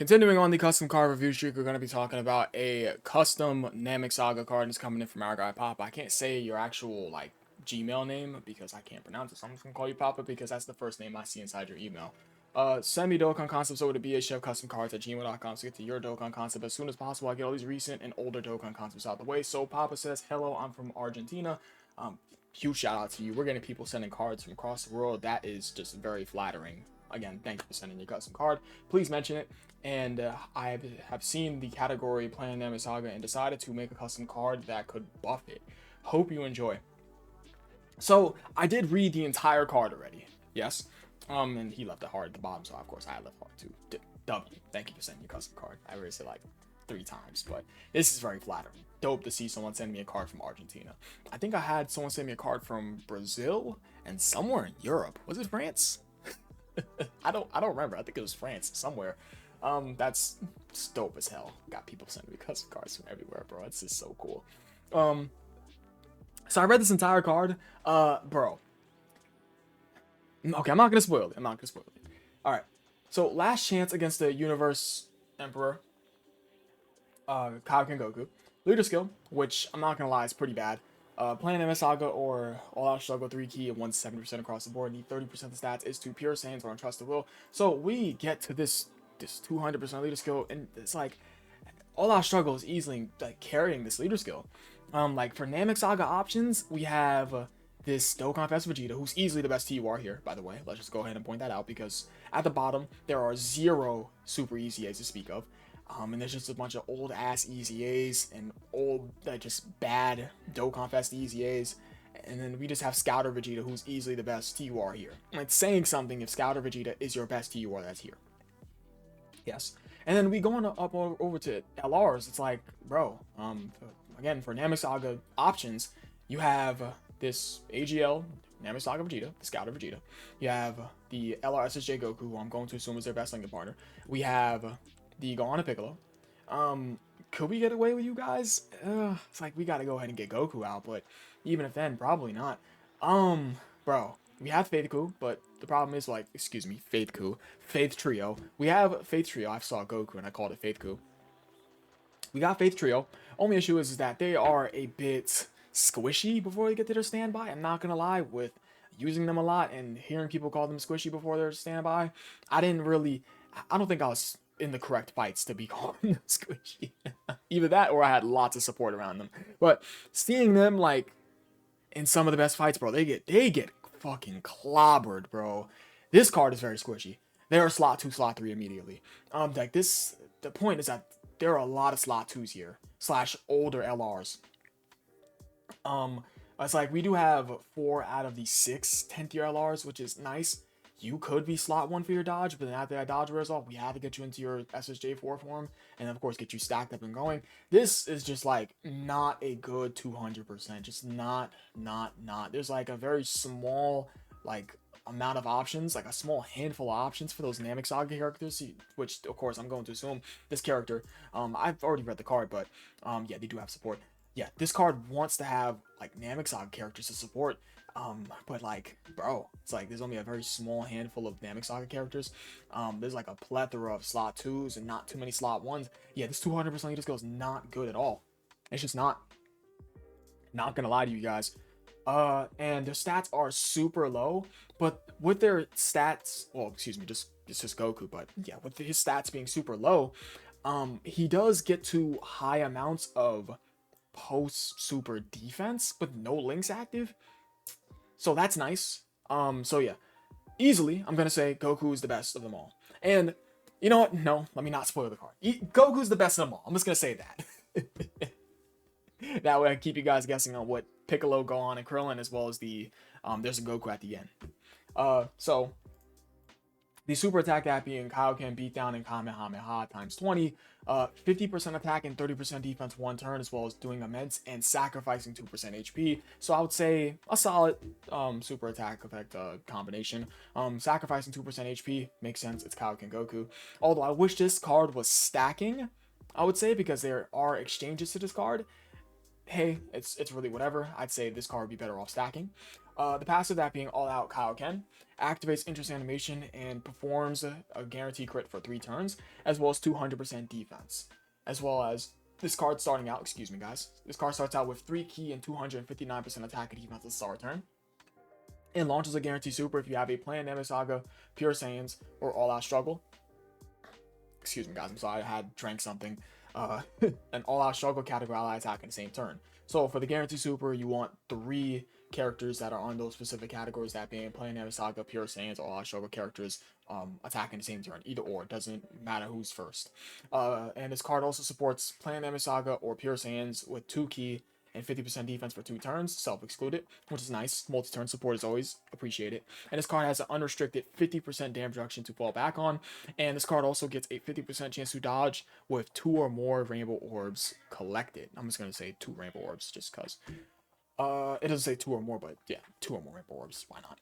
Continuing on the custom card review streak, we're going to be talking about a custom Namek Saga card that's coming in from our guy Papa. I can't say your actual Gmail name because I can't pronounce it, so I'm just going to call you Papa because that's the first name I see inside your email. Send me Dokkan concepts over to bhfcustomcards at gmail.com to get to your Dokkan concept as soon as possible. I get all these recent and older Dokkan concepts out the way. So Papa says, hello, I'm from Argentina. Huge shout out to you. We're getting people sending cards from across the world. That is just very flattering. Again, thank you for sending your custom card. Please mention it. And I have seen the category Playing Namek Saga and decided to make a custom card that could buff it. Hope you enjoy. So I did read the entire card already. Yes. And he left a heart at the bottom, so of course I left heart too. W. Thank you for sending your custom card. I already said like 3 times, but this is very flattering. Dope to see someone send me a card from Argentina. I think I had someone send me a card from Brazil and somewhere in Europe. Was it France? I don't remember. I think it was France somewhere. That's dope as hell. Got people sending me custom cards from everywhere, bro. It's just so cool. So I read this entire card. Bro. Okay, I'm not gonna spoil it. Alright. So last chance against the Universe Emperor. Kaioken Goku. Leader skill, which I'm not gonna lie is pretty bad. Playing MS Saga or All Out Struggle 3 key at 170% across the board. Need 30% of the stats is to Pure Saiyans or Untrusted Will. So we get to this 200% leader skill, and it's like All Out Struggle is easily like carrying this leader skill. Like for Namek Saga options, we have this Dokkan Fest Vegeta, who's easily the best TUR here, by the way. Let's just go ahead and point that out because at the bottom there are 0 super easy A's to speak of. And there's just a bunch of old ass easy A's and old just bad Dokkan Fest easy A's. And then we just have Scouter Vegeta, who's easily the best TUR here. And it's saying something if Scouter Vegeta is your best TUR that's here. Yes. And then we go on up over to LRs. It's like, bro, again, for Namek Saga options, you have this AGL, Namek Saga Vegeta, the Scouter Vegeta. You have the LR SSJ Goku, who I'm going to assume is their best linking partner. We have the Gohan Piccolo. Could we get away with you guys? It's like we gotta go ahead and get Goku out, but even if then, probably not. Bro, we have Faith Ku, but the problem is Faith Trio. We have Faith Trio. I saw Goku and I called it Faith Ku. We got Faith Trio. Only issue is that they are a bit squishy before they get to their standby. I'm not gonna lie, with using them a lot and hearing people call them squishy before their standby, I don't think I was in the correct fights to be calling them squishy. Either that or I had lots of support around them. But seeing them like in some of the best fights, bro, they get fucking clobbered, bro. This card is very squishy. They're slot 2, slot 3 immediately. The point is that there are a lot of slot 2s here, / older LRs. It's like we do have 4 out of the 6 10th tier LRs, which is nice. You could be slot 1 for your dodge, but then after that dodge wears off, we have to get you into your SSJ4 form, and then of course get you stacked up and going. This is just like not a good 200%. Just not. There's like a very small amount of options, like a small handful of options for those Namek Saga characters, which of course I'm going to assume this character. I've already read the card, but yeah, they do have support. Yeah, this card wants to have like Namek Saga characters to support. But like, bro, it's like there's only a very small handful of Namek Saga characters. There's like a plethora of slot 2s and not too many slot 1s. Yeah, this 200% leader skill is not good at all. It's just not. Not gonna lie to you guys. And their stats are super low, but with their stats, well, excuse me, it's just Goku, but yeah, with his stats being super low, he does get to high amounts of post super defense with no links active. So that's nice. So yeah, easily, I'm gonna say Goku is the best of them all. And you know what? No, let me not spoil the card. Goku's the best of them all. I'm just gonna say that. That way I keep you guys guessing on what Piccolo, Gohan, and Krillin, as well as there's a Goku at the end. So the super attack that being Kaioken, Beatdown, and Kamehameha times 20, 50% attack and 30% defense 1 turn, as well as doing immense and sacrificing 2% HP. So I would say a solid super attack effect combination. Sacrificing 2% HP makes sense. It's Kaioken Goku. Although I wish this card was stacking, I would say, because there are exchanges to this card. Hey, it's really whatever. I'd say this card would be better off stacking. The passive, that being All Out Kaioken, activates interest animation and performs a guarantee crit for 3 turns, as well as 200% defense. As well as this card starting out, excuse me guys, this card starts out with 3 key and 259% attack and defense at the start turn. And launches a guarantee super if you have a Plan Namek Saga, Pure Saiyans, or All Out Struggle. Excuse me guys, I'm sorry, I had drank something. An All Out Struggle category ally attack in the same turn. So for the guarantee super, you want 3 characters that are on those specific categories, that being Plan Namek Saga, Pure Saiyans, or All Out Struggle characters attacking the same turn. Either or, it doesn't matter who's first. And this card also supports Plan Namek Saga or Pure Saiyans with 2 key and 50% defense for 2 turns, self-excluded, which is nice. Multi-turn support is always appreciated. And this card has an unrestricted 50% damage reduction to fall back on. And this card also gets a 50% chance to dodge with 2 or more rainbow orbs collected. I'm just going to say 2 rainbow orbs just because. It doesn't say 2 or more, but yeah, 2 or more rainbow orbs. Why not?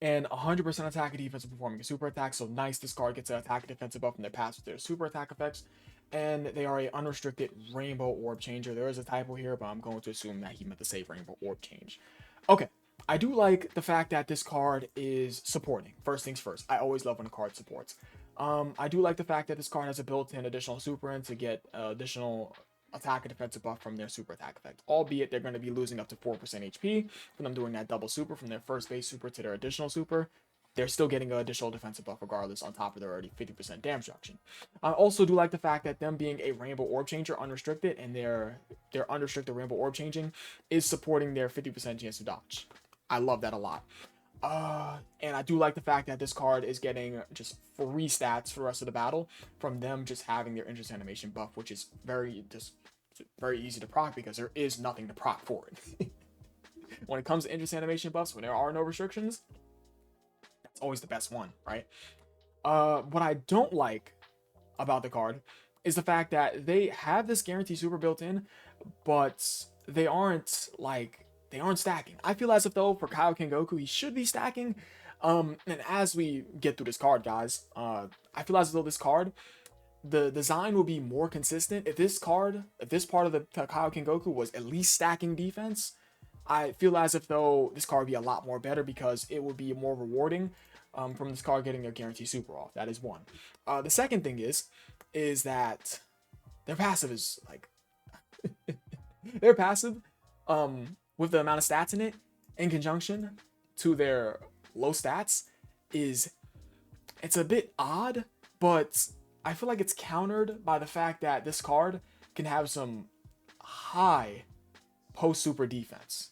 And 100% attack and defense performing a super attack. So nice, this card gets an attack and defensive buff from their pass with their super attack effects. And they are a unrestricted rainbow orb changer. There is a typo here, but I'm going to assume that he meant to say rainbow orb change. Okay, I do like the fact that this card is supporting. First things first, I always love when a card supports. I do like the fact that this card has a built-in additional super in to get additional attack and defensive buff from their super attack effect. Albeit they're going to be losing up to 4% HP from them doing that double super from their first base super to their additional super. They're still getting an additional defensive buff regardless on top of their already 50% damage reduction. I also do like the fact that them being a rainbow orb changer unrestricted, and their unrestricted rainbow orb changing is supporting their 50% chance to dodge. I love that a lot. And I do like the fact that this card is getting just free stats for the rest of the battle from them just having their interest animation buff, which is very easy to proc because there is nothing to proc for it. When it comes to interest animation buffs, when there are no restrictions, that's always the best one, right? What I don't like about the card is the fact that they have this guarantee super built in, but they aren't stacking. I feel as if though for Kaioken Goku, he should be stacking. And as we get through this card, guys, I feel as though this card, the design will be more consistent. If this part of the Kaioken Goku was at least stacking defense, I feel as if though this card would be a lot more better because it would be more rewarding from this card getting their guarantee super off. That is one. The second thing is that their passive is like their passive with the amount of stats in it in conjunction to their low stats it's a bit odd, but I feel like it's countered by the fact that this card can have some high post super defense.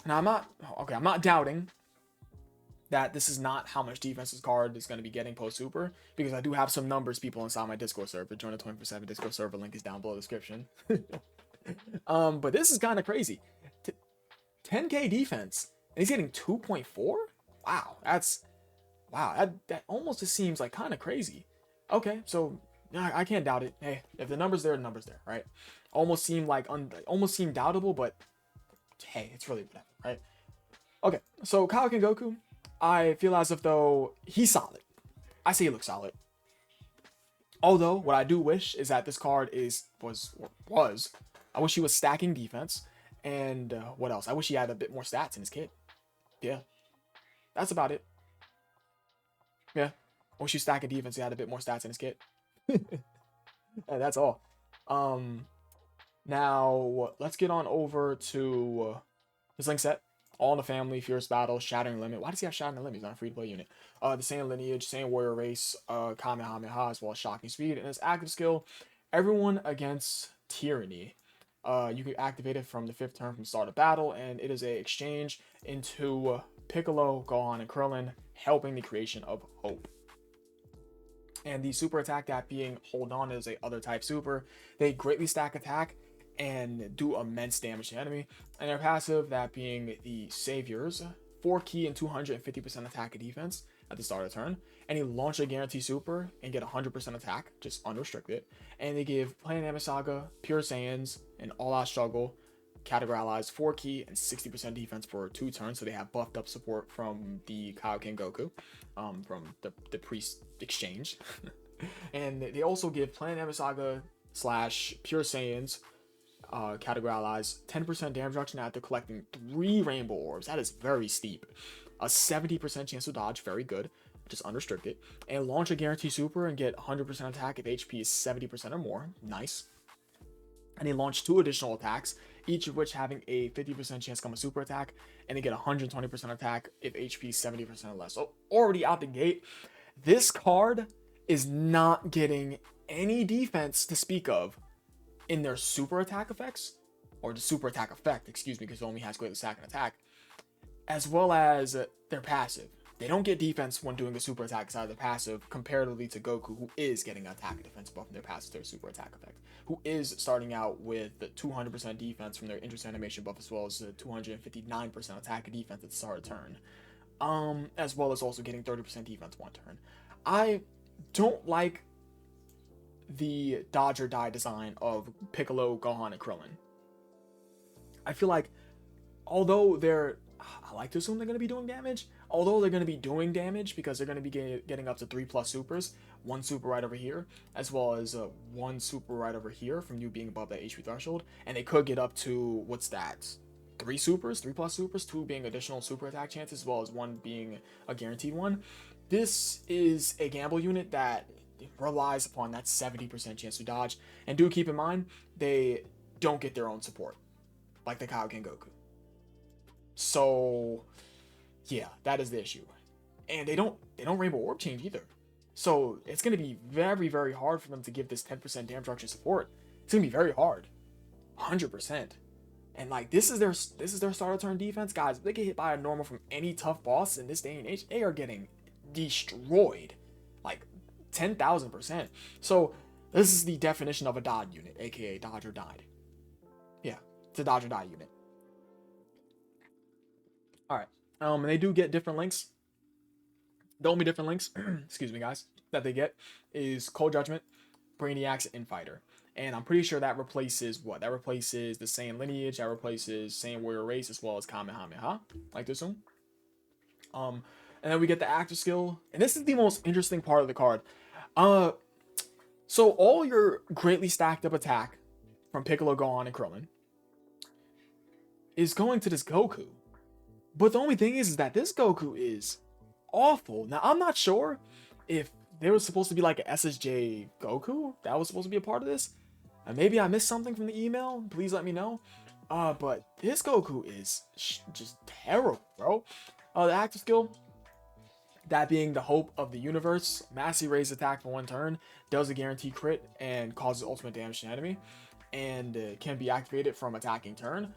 Now I'm not doubting that this is not how much defense this card is going to be getting post super, because I do have some numbers people inside my Discord server. Join the 24/7 Discord server, link is down below the description. But this is kind of crazy. 10k defense and he's getting 2.4. Wow, that almost just seems like kind of crazy. Okay, so I can't doubt it. Hey, if the number's there, the number's there, right? Almost seemed doubtable, but hey, it's really whatever, right? Okay, so Kaioken Goku, I feel as if though he's solid. I say he looks solid. Although what I do wish is that this card was I wish he was stacking defense. And what else? I wish he had a bit more stats in his kit. Yeah, that's about it. Yeah, I wish he was stacking defense. He had a bit more stats in his kit. And that's all. Now let's get on over to his link set. All in the Family, Fierce Battle, Shattering Limit. Why does he have Shattering Limit? He's not a free-to-play unit. The Saiyan Lineage, Saiyan Warrior Race, Kamehameha, as well as Shocking Speed. And his active skill, Everyone Against Tyranny. You can activate it from the 5th turn from start of battle, and it is a exchange into Piccolo, Gohan, and Krillin, helping the creation of hope. And the super attack, that being Hold On, is a other type super. They greatly stack attack and do immense damage to the enemy. And their passive, that being the Saviors, 4 key and 250% attack and defense at the start of the turn. And he launch a guarantee super and get 100% attack, just unrestricted. And they give Plan Namek Saga, Pure Saiyans, and All Out Struggle category allies 4 key and 60% defense for 2 turns. So they have buffed up support from the Kaioken Goku, from the Priest exchange. And they also give Plan Namek Saga / Pure Saiyans categorize 10% damage reduction after collecting 3 rainbow orbs. That is very steep. A 70% chance to dodge, very good, just unrestricted. And launch a guarantee super and get 100% attack if HP is 70% or more. Nice. And they launch 2 additional attacks, each of which having a 50% chance to come a super attack, and they get 120% attack if HP is 70% or less. So already out the gate, this card is not getting any defense to speak of in their super attack effects, or the super attack effect, excuse me, because it only has great attack and attack, as well as their passive. They don't get defense when doing a super attack side of the passive, comparatively to Goku, who is getting an attack and defense buff from their passive to their super attack effect, who is starting out with the 200% defense from their interest animation buff, as well as the 259% attack and defense at the start of turn, as well as also getting 30% defense one turn. I don't like the dodge or die design of Piccolo, Gohan, and Krillin. I feel like, although I like to assume they're going to be doing damage, because they're going to be getting up to 3+ supers, 1 super right over here, as well as 1 super right over here from you being above that HP threshold, and they could get up to, what's that, 3 supers, 3+ supers, 2 being additional super attack chances, as well as 1 being a guaranteed one. This is a gamble unit that relies upon that 70% chance to dodge, and do keep in mind, they don't get their own support, like the Kaioken Goku. So yeah, that is the issue. And they don't rainbow orb change either. So it's going to be very, very hard for them to give this 10% damage reduction support. It's going to be very hard. 100%. And like, this is their starter turn defense, guys. If they get hit by a normal from any tough boss in this day and age, they are getting destroyed. Like 10,000%. So this is the definition of a dodge unit, aka dodge or died. Yeah, it's a dodge or die unit. Alright. And they do get different links. The only different links, excuse me guys, that they get is Cold Judgment, Brainiacs, and Fighter. And I'm pretty sure that replaces what? That replaces the Saiyan lineage, that replaces Saiyan warrior race, as well as Kamehameha, like this one. And then we get the active skill, and this is the most interesting part of the card. So all your greatly stacked up attack from Piccolo, Gohan, and Krillin is going to this Goku. But the only thing is that this Goku is awful. Now, I'm not sure if there was supposed to be like an SSJ Goku that was supposed to be a part of this. Maybe I missed something from the email. Please let me know. But this Goku is just terrible, bro. The active skill, that being the hope of the universe, massively raised attack for 1 turn, does a guaranteed crit, and causes ultimate damage to the enemy, and can be activated from attacking turn.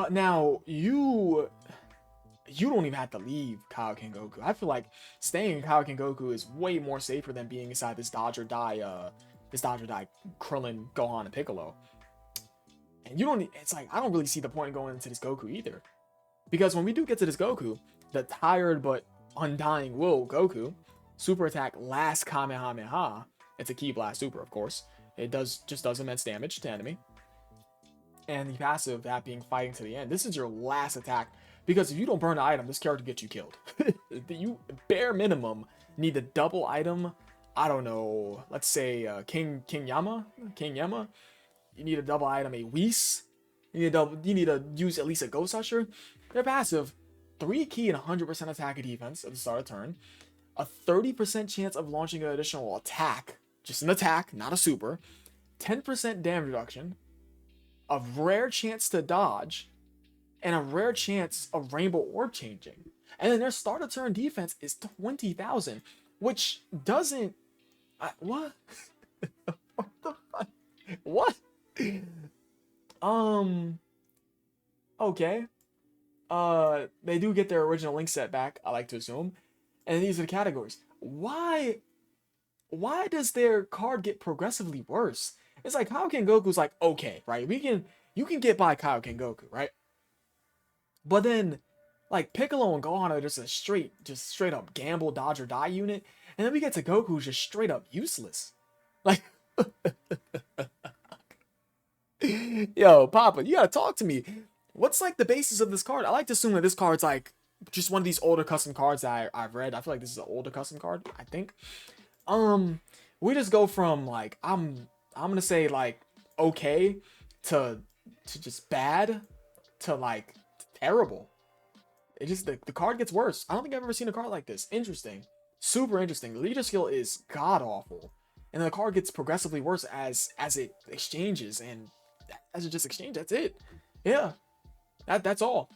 Now, you don't even have to leave Kaioken Goku. I feel like staying in Kaioken Goku is way more safer than being inside this dodge or die Krillin, Gohan, and Piccolo. And it's like, I don't really see the point in going into this Goku either. Because when we do get to this Goku, the tired but undying will Goku, super attack last Kamehameha. It's a Ki Blast super, of course. It just does immense damage to enemy. And the passive, that being fighting to the end. This is your last attack. Because if you don't burn an item, this character gets you killed. You, bare minimum, need a double item. I don't know. Let's say King Yama. You need a double item, a Whis. You need to use at least a Ghost Usher. Their passive, 3 Ki and 100% attack and defense at the start of turn. A 30% chance of launching an additional attack. Just an attack, not a super. 10% damage reduction. A rare chance to dodge. And a rare chance of rainbow orb changing. And then their start of turn defense is 20,000, which doesn't. What? What the fuck? What? Okay. They do get their original link set back, I like to assume. And these are the categories. Why does their card get progressively worse? It's like Kaioken Goku's like, okay, right? You can get by Kaioken Goku, right? But then, like, Piccolo and Gohan are just a straight up gamble, dodge, or die unit. And then we get to Goku, who's just straight up useless. Like, yo, Papa, you gotta talk to me. What's, like, the basis of this card? I like to assume that this card's, like, just one of these older custom cards that I've read. I feel like this is an older custom card, I think. We just go from, like, I'm gonna say, like, okay, to to just bad to like terrible. It just the card gets worse. I don't think I've ever seen a card like this. Interesting. Super interesting. The leader skill is god awful. And the card gets progressively worse as it exchanges, and as it just exchanges, that's it. Yeah. That's all.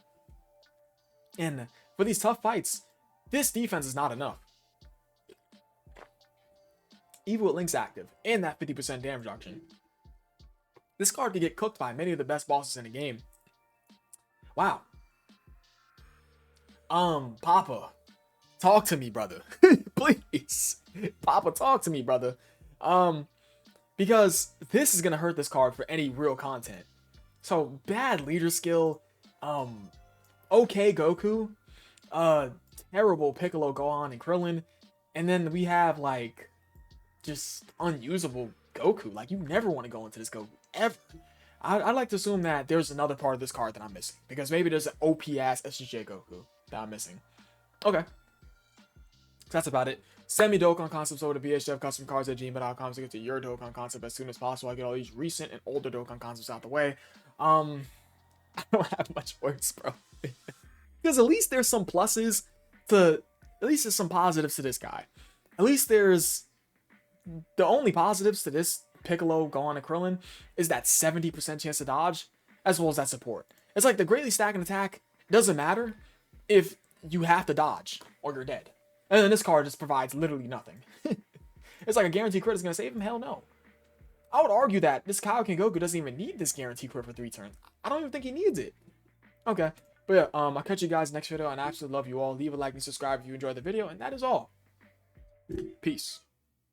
And for these tough fights, this defense is not enough. Even with Link's active and that 50% damage reduction, this card could get cooked by many of the best bosses in the game. Wow. Papa, talk to me, brother. Please. Papa, talk to me, brother. Because this is gonna hurt this card for any real content. So bad leader skill, okay Goku, terrible Piccolo, Gohan, and Krillin, and then we have like just unusable Goku. Like, you never want to go into this Goku ever. I'd like to assume that there's another part of this card that I'm missing, because maybe there's an OP ass SJ Goku that I'm missing. Okay, that's about it. Send me Dokkan concepts over to vhfcustomcards@gmail.com to get to your Dokkan concept as soon as possible. I get all these recent and older Dokkan concepts out the way. I don't have much words, bro. Because at least there's some pluses to, at least there's some positives to this guy. At least there's, the only positives to this Piccolo, Gohan, and Krillin is that 70% chance to dodge, as well as that support. It's like the greatly stacking attack doesn't matter if you have to dodge or you're dead. And then this card just provides literally nothing. It's like a guaranteed crit is going to save him? Hell no. I would argue that this Kaioken Goku doesn't even need this guaranteed crit for 3 turns. I don't even think he needs it. Okay. But yeah, I'll catch you guys next video, and I absolutely love you all. Leave a like and subscribe if you enjoyed the video, and that is all. Peace.